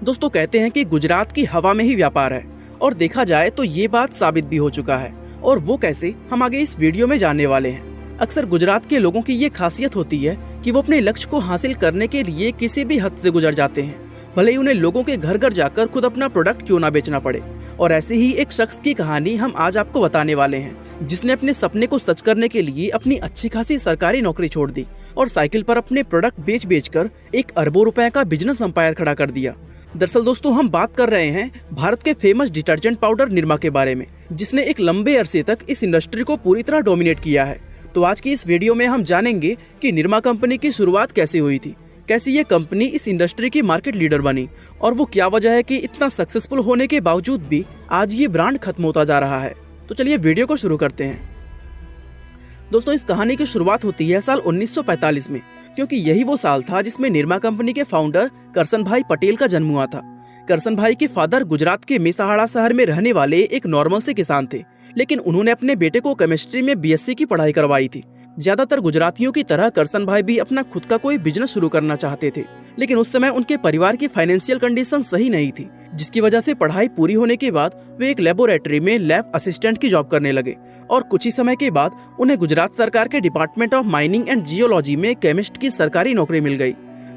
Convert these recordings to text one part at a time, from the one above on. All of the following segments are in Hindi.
दोस्तों कहते हैं कि गुजरात की हवा में ही व्यापार है, और देखा जाए तो ये बात साबित भी हो चुका है। और वो कैसे, हम आगे इस वीडियो में जानने वाले हैं। अक्सर गुजरात के लोगों की ये खासियत होती है कि वो अपने लक्ष्य को हासिल करने के लिए किसी भी हद से गुजर जाते हैं, भले ही उन्हें लोगों के घर घर जाकर खुद अपना प्रोडक्ट क्यों ना बेचना पड़े। और ऐसे ही एक शख्स की कहानी हम आज आपको बताने वाले हैं, जिसने अपने सपने को सच करने के लिए अपनी अच्छी खासी सरकारी नौकरी छोड़ दी और साइकिल पर अपने प्रोडक्ट बेच बेच कर एक अरबों रुपए का बिजनेस एम्पायर खड़ा कर दिया। दरअसल दोस्तों हम बात कर रहे हैं भारत के फेमस डिटर्जेंट पाउडर निरमा के बारे में, जिसने एक लंबे अरसे तक इस इंडस्ट्री को पूरी तरह डोमिनेट किया है। तो आज की इस वीडियो में हम जानेंगे कि निरमा कंपनी की शुरुआत कैसे हुई थी, कैसे ये कंपनी इस इंडस्ट्री की मार्केट लीडर बनी, और वो क्या वजह है कि इतना सक्सेसफुल होने के बावजूद भी आज ये ब्रांड खत्म होता जा रहा है। तो चलिए वीडियो को शुरू करते हैं। दोस्तों इस कहानी की शुरुआत होती है साल 1945 में, क्योंकि यही वो साल था जिसमें निरमा कंपनी के फाउंडर करसन भाई पटेल का जन्म हुआ था। करसन भाई के फादर गुजरात के मेसाहाड़ा शहर में रहने वाले एक नॉर्मल से किसान थे, लेकिन उन्होंने अपने बेटे को केमिस्ट्री में बीएससी की पढ़ाई करवाई थी। ज्यादातर गुजरातियों की तरह करसन भाई भी अपना खुद का कोई बिजनेस शुरू करना चाहते थे, लेकिन उस समय उनके परिवार की फाइनेंशियल कंडीशन सही नहीं थी, जिसकी वजह से पढ़ाई पूरी होने के बाद वे एक लेबोरेटरी में लैब असिस्टेंट की जॉब करने लगे। और कुछ ही समय के बाद उन्हें गुजरात सरकार के department of mining and geology में केमिस्ट की सरकारी नौकरी मिल गई।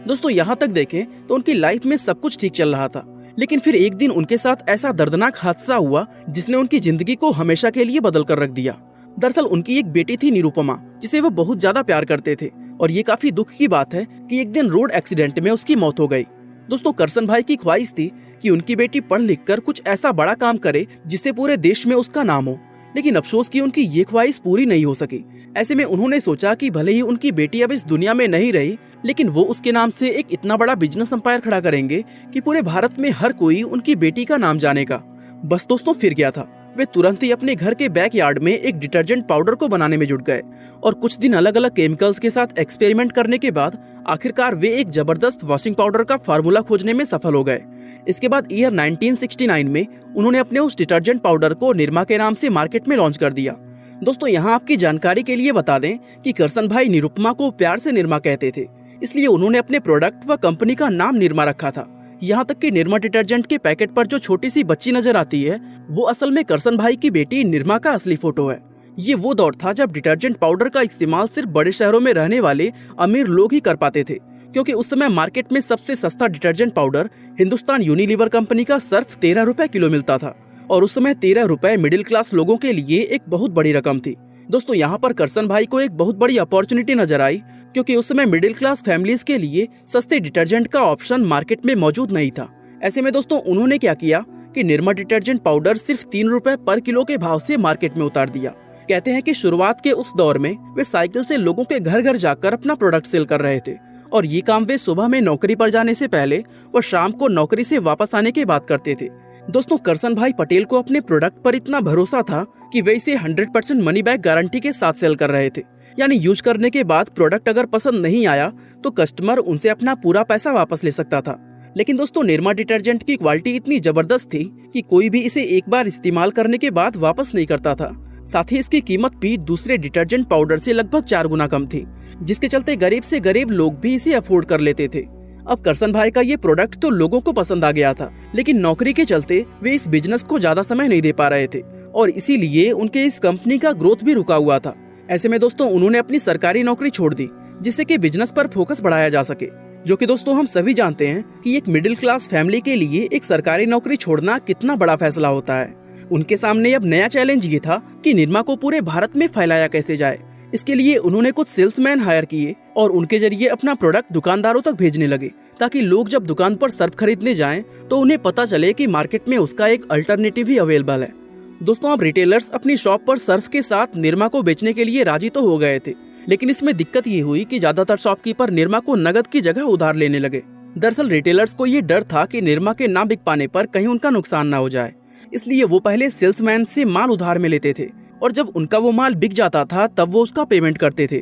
दोस्तों यहाँ तक देखें तो उनकी लाइफ में सब कुछ ठीक चल रहा था, लेकिन फिर एक दिन उनके साथ ऐसा दर्दनाक हादसा हुआ जिसने उनकी जिंदगी को हमेशा के लिए बदल कर रख दिया। दरअसल उनकी एक बेटी थी निरुपमा, जिसे वो बहुत ज्यादा प्यार करते थे, और ये काफी दुख की बात है कि एक दिन रोड एक्सीडेंट में उसकी मौत हो गई। दोस्तों करसन भाई की ख्वाहिश थी कि उनकी बेटी पढ़ लिख कर कुछ ऐसा बड़ा काम करे जिससे पूरे देश में उसका नाम हो, लेकिन अफसोस कि उनकी ये ख्वाहिश पूरी नहीं हो सकी। ऐसे में उन्होंने सोचा कि भले ही उनकी बेटी अब इस दुनिया में नहीं रही, लेकिन वो उसके नाम से एक इतना बड़ा बिजनेस एम्पायर खड़ा करेंगे कि पूरे भारत में हर कोई उनकी बेटी का नाम जानेगा। बस दोस्तों फिर क्या था, वे तुरंत ही अपने घर के बैकयार्ड में एक डिटर्जेंट पाउडर को बनाने में जुट गए, और कुछ दिन अलग अलग केमिकल्स के साथ एक्सपेरिमेंट करने के बाद आखिरकार वे एक जबरदस्त वॉशिंग पाउडर का फार्मूला खोजने में सफल हो गए। इसके बाद ईयर 1969 में उन्होंने अपने उस डिटर्जेंट पाउडर को निरमा के नाम से मार्केट में लॉन्च कर दिया। दोस्तों यहाँ आपकी जानकारी के लिए बता दें कि करसन भाई निरुपमा को प्यार से निरमा कहते थे, इसलिए उन्होंने अपने प्रोडक्ट व कंपनी का नाम निरमा रखा था। यहाँ तक कि निरमा डिटर्जेंट के पैकेट पर जो छोटी सी बच्ची नजर आती है, वो असल में करसन भाई की बेटी निरमा का असली फोटो है। ये वो दौर था जब डिटर्जेंट पाउडर का इस्तेमाल सिर्फ बड़े शहरों में रहने वाले अमीर लोग ही कर पाते थे, क्योंकि उस समय मार्केट में सबसे सस्ता detergent powder Hindustan Unilever company का सिर्फ 13 रुपए किलो मिलता था, और उस समय 13 रुपए मिडिल क्लास लोगों के लिए एक बहुत बड़ी रकम थी। दोस्तों यहाँ पर करसन भाई को एक बहुत बड़ी अपॉर्चुनिटी नजर आई, क्योंकि उस समय मिडिल क्लास फैमिलीज के लिए सस्ते डिटर्जेंट का ऑप्शन मार्केट में मौजूद नहीं था। ऐसे में दोस्तों उन्होंने क्या किया कि निरमा डिटर्जेंट पाउडर सिर्फ 3 रुपए पर किलो के भाव से मार्केट में उतार दिया। कहते हैं कि शुरुआत के उस दौर में वे साइकिल से लोगों के घर घर जाकर अपना प्रोडक्ट सेल कर रहे थे, और ये काम वे सुबह में नौकरी पर जाने से पहले व शाम को नौकरी से वापस आने के बाद करते थे। दोस्तों करसन भाई पटेल को अपने प्रोडक्ट पर इतना भरोसा था कि वे इसे 100% मनी बैक गारंटी के साथ सेल कर रहे थे, यानी यूज करने के बाद प्रोडक्ट अगर पसंद नहीं आया तो कस्टमर उनसे अपना पूरा पैसा वापस ले सकता था। लेकिन दोस्तों निरमा डिटर्जेंट की क्वालिटी इतनी जबरदस्त थी कि कोई भी इसे एक बार इस्तेमाल करने के बाद वापस नहीं करता था। साथ ही इसकी कीमत भी दूसरे डिटर्जेंट पाउडर से लगभग 4 गुना कम थी, जिसके चलते गरीब से गरीब लोग भी इसे अफोर्ड कर लेते थे। अब करसन भाई का ये प्रोडक्ट तो लोगों को पसंद आ गया था, लेकिन नौकरी के चलते वे इस बिजनेस को ज्यादा समय नहीं दे पा रहे थे, और इसीलिए उनके इस कंपनी का ग्रोथ भी रुका हुआ था। ऐसे में दोस्तों उन्होंने अपनी सरकारी नौकरी छोड़ दी, जिससे कि बिजनेस पर फोकस बढ़ाया जा सके, जो कि दोस्तों हम सभी जानते हैं कि एक मिडिल क्लास फैमिली के लिए एक सरकारी नौकरी छोड़ना कितना बड़ा फैसला होता है। उनके सामने अब नया चैलेंज ये था कि निरमा को पूरे भारत में फैलाया कैसे जाए। इसके लिए उन्होंने कुछ सेल्समैन हायर किए और उनके जरिए अपना प्रोडक्ट दुकानदारों तक भेजने लगे, ताकि लोग जब दुकान पर सर्फ खरीदने जाएं तो उन्हें पता चले कि मार्केट में उसका एक अल्टरनेटिव भी अवेलेबल है। दोस्तों अब रिटेलर्स अपनी शॉप पर सर्फ के साथ निरमा को बेचने के लिए राजी तो हो गए थे, लेकिन इसमें दिक्कत ये हुई कि ज्यादातर शॉपकीपर निरमा को नगद की जगह उधार लेने लगे। दरअसल रिटेलर्स को ये डर था कि निरमा के ना बिक पाने पर कहीं उनका नुकसान ना हो जाए, इसलिए वो पहले सेल्समैन से माल उधार में लेते थे, और जब उनका वो माल बिक जाता था तब वो उसका पेमेंट करते थे।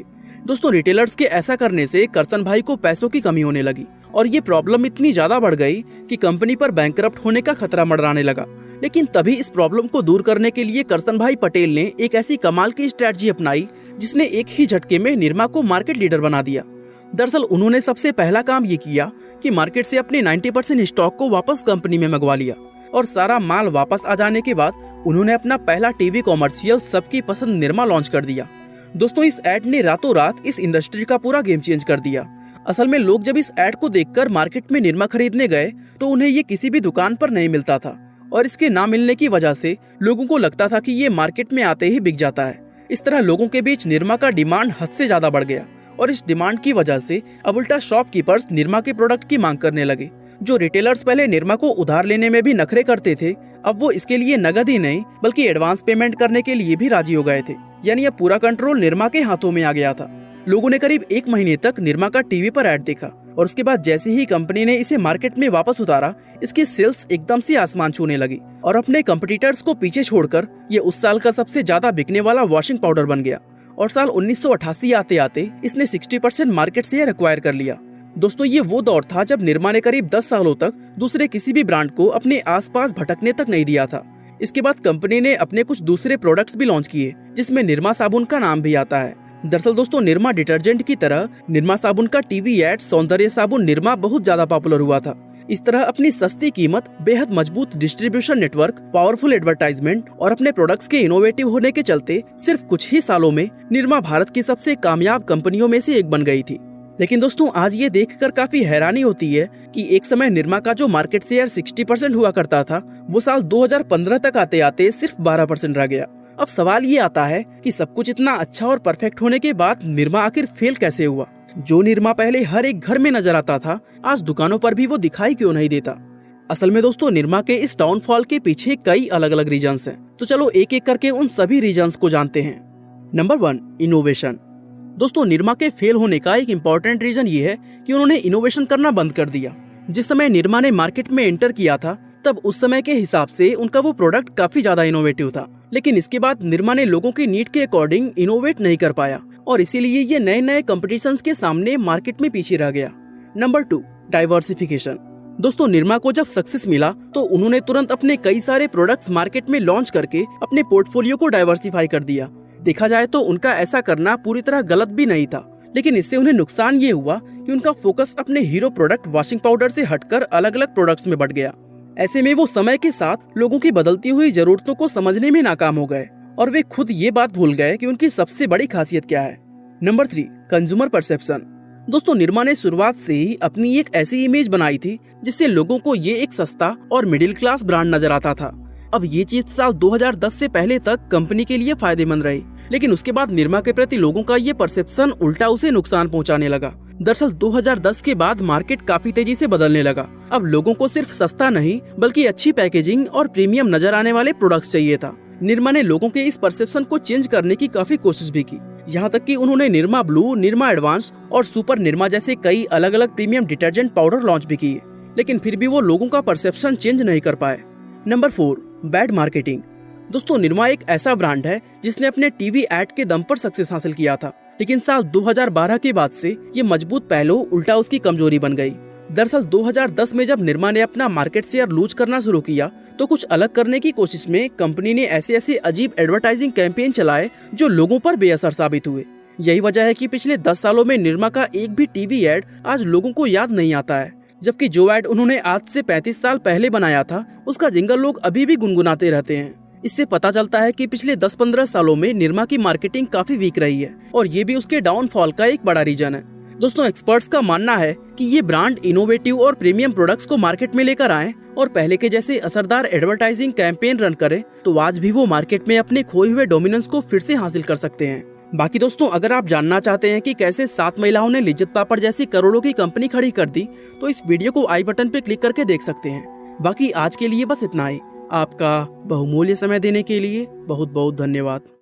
दोस्तों रिटेलर्स के ऐसा करने से करसन भाई को पैसों की कमी होने लगी, और ये प्रॉब्लम इतनी ज्यादा बढ़ गई कि कंपनी पर बैंकरप्ट होने का खतरा मंडराने लगा। लेकिन तभी इस प्रॉब्लम को दूर करने के लिए करसन भाई पटेल ने एक ऐसी कमाल की स्ट्रेटजी अपनाई जिसने एक ही झटके में निरमा को मार्केट लीडर बना दिया। दरअसल उन्होंने सबसे पहला काम ये किया कि मार्केट से अपने 90% स्टॉक को वापस कंपनी में मंगवा लिया और सारा माल वापस आ जाने के बाद उन्होंने अपना पहला टीवी कॉमर्शियल सबकी पसंद निरमा लॉन्च कर दिया। दोस्तों इस ऐड ने रातों रात इस इंडस्ट्री का पूरा गेम चेंज कर दिया। असल में लोग जब इस ऐड को देखकर मार्केट में निरमा खरीदने गए तो उन्हें ये किसी भी दुकान पर नहीं मिलता था और इसके ना मिलने की वजह से लोगों को लगता था कि ये मार्केट में आते ही बिक जाता है। इस तरह लोगों के बीच निरमा का डिमांड हद से ज्यादा बढ़ गया और इस डिमांड की वजह से अब उल्टा शॉपकीपर्स निरमा के प्रोडक्ट की मांग करने लगे। जो रिटेलर्स पहले निरमा को उधार लेने में भी नखरे करते थे, अब वो इसके लिए नगद ही नहीं बल्कि एडवांस पेमेंट करने के लिए भी राजी हो गए थे। यानी अब पूरा कंट्रोल निरमा के हाथों में आ गया था। लोगों ने करीब 1 महीने तक निरमा का टीवी पर ऐड देखा और उसके बाद जैसे ही कंपनी ने इसे मार्केट में वापस उतारा, इसकी सेल्स एकदम से आसमान छूने लगी और अपने कंपटीटर्स को पीछे छोड़कर ये उस साल का सबसे ज्यादा बिकने वाला वॉशिंग पाउडर बन गया और साल 1988 आते आते इसने 60% मार्केट शेयर एक्वायर कर लिया। दोस्तों ये वो दौर था जब निरमा ने करीब 10 सालों तक दूसरे किसी भी ब्रांड को अपने आसपास भटकने तक नहीं दिया था। इसके बाद कंपनी ने अपने कुछ दूसरे प्रोडक्ट्स भी लॉन्च किए जिसमें निरमा साबुन का नाम भी आता है। दरअसल दोस्तों निरमा डिटर्जेंट की तरह निरमा साबुन का टीवी ऐड सौंदर्य साबुन निरमा बहुत ज्यादा पॉपुलर हुआ था। इस तरह अपनी सस्ती कीमत, बेहद मजबूत डिस्ट्रीब्यूशन नेटवर्क, पावरफुल एडवर्टाइजमेंट और अपने प्रोडक्ट्स के इनोवेटिव होने के चलते सिर्फ कुछ ही सालों में निरमा भारत की सबसे कामयाब कंपनियों में से एक बन गई थी। लेकिन दोस्तों आज ये देखकर काफी हैरानी होती है कि एक समय निरमा का जो मार्केट शेयर 60% हुआ करता था वो साल 2015 तक आते आते सिर्फ 12% रह गया। अब सवाल ये आता है कि सब कुछ इतना अच्छा और परफेक्ट होने के बाद निरमा आखिर फेल कैसे हुआ। जो निरमा पहले हर एक घर में नजर आता था आज दुकानों पर भी वो दिखाई क्यों नहीं देता। असल में दोस्तों निरमा के इस डाउनफॉल के पीछे कई अलग अलग रीजंस हैं। तो चलो एक एक करके उन सभी रीजंस को जानते हैं। Number 1, innovation. दोस्तों निरमा के फेल होने का एक इम्पोर्टेंट रीजन ये है कि उन्होंने इनोवेशन करना बंद कर दिया। जिस समय निरमा ने मार्केट में एंटर किया था तब उस समय के हिसाब से उनका वो प्रोडक्ट काफी ज्यादा इनोवेटिव था, लेकिन इसके बाद निरमा ने लोगों की नीड के अकॉर्डिंग इनोवेट नहीं कर पाया और इसीलिए ये नए नए कंपटीशंस के सामने मार्केट में पीछे रह गया। Number 2, diversification. दोस्तों निरमा को जब सक्सेस मिला तो उन्होंने तुरंत अपने कई सारे प्रोडक्ट्स मार्केट में लॉन्च करके अपने पोर्टफोलियो को डाइवर्सिफाई कर दिया। देखा जाए तो उनका ऐसा करना पूरी तरह गलत भी नहीं था, लेकिन इससे उन्हें नुकसान ये हुआ कि उनका फोकस अपने हीरो प्रोडक्ट वॉशिंग पाउडर से हटकर अलग अलग प्रोडक्ट्स में बढ़ गया। ऐसे में वो समय के साथ लोगों की बदलती हुई जरूरतों को समझने में नाकाम हो गए और वे खुद ये बात भूल गए कि उनकी सबसे बड़ी खासियत क्या है। Number 3, consumer perception. दोस्तों निरमा ने शुरुआत से ही अपनी एक ऐसी इमेज बनाई थी जिससे लोगों को ये एक सस्ता और मिडिल क्लास ब्रांड नजर आता था। अब ये चीज साल 2010 से पहले तक कंपनी के लिए फायदेमंद रही, लेकिन उसके बाद निरमा के प्रति लोगों का ये परसेप्शन उल्टा उसे नुकसान पहुंचाने लगा। दरअसल 2010 के बाद मार्केट काफी तेजी से बदलने लगा। अब लोगों को सिर्फ सस्ता नहीं बल्कि अच्छी पैकेजिंग और प्रीमियम नजर आने वाले प्रोडक्ट्स चाहिए था। निरमा ने लोगों के इस परसेप्शन को चेंज करने की काफी कोशिश भी की, यहाँ तक कि उन्होंने निरमा ब्लू, निरमा एडवांस और सुपर निरमा जैसे कई अलग अलग प्रीमियम डिटर्जेंट पाउडर लॉन्च भी किए, लेकिन फिर भी वो लोगों का परसेप्शन चेंज नहीं कर पाए। Number 4, bad marketing. दोस्तों निरमा एक ऐसा ब्रांड है जिसने अपने टीवी ऐड के दम पर सक्सेस हासिल किया था, लेकिन साल 2012 के बाद से ये मजबूत पहलू उल्टा उसकी कमजोरी बन गई। दरअसल 2010 में जब निरमा ने अपना मार्केट शेयर लूज करना शुरू किया तो कुछ अलग करने की कोशिश में कंपनी ने ऐसे ऐसे अजीब एडवर्टाइजिंग कैंपेन चलाए जो लोगों पर बेअसर साबित हुए। यही वजह है कि पिछले 10 सालों में निरमा का एक भी टीवी ऐड आज लोगों को याद नहीं आता है, जबकि जो ऐड उन्होंने आज से 35 साल पहले बनाया था उसका जिंगल लोग अभी भी गुनगुनाते रहते हैं। इससे पता चलता है कि पिछले 10-15 सालों में निरमा की मार्केटिंग काफी वीक रही है और ये भी उसके डाउनफॉल का एक बड़ा रीजन है। दोस्तों एक्सपर्ट्स का मानना है कि ये ब्रांड इनोवेटिव और प्रीमियम प्रोडक्ट्स को मार्केट में लेकर आए और पहले के जैसे असरदार एडवर्टाइजिंग कैंपेन रन करे तो आज भी वो मार्केट में अपने खोए हुए डोमिनेंस को फिर से हासिल कर सकते हैं। बाकी दोस्तों अगर आप जानना चाहते हैं कि कैसे 7 महिलाओं ने लिज्जत पापड़ जैसी करोड़ों की कंपनी खड़ी कर दी तो इस वीडियो को आई बटन पे क्लिक करके देख सकते हैं। बाकी आज के लिए बस इतना ही। आपका बहुमूल्य समय देने के लिए बहुत बहुत धन्यवाद।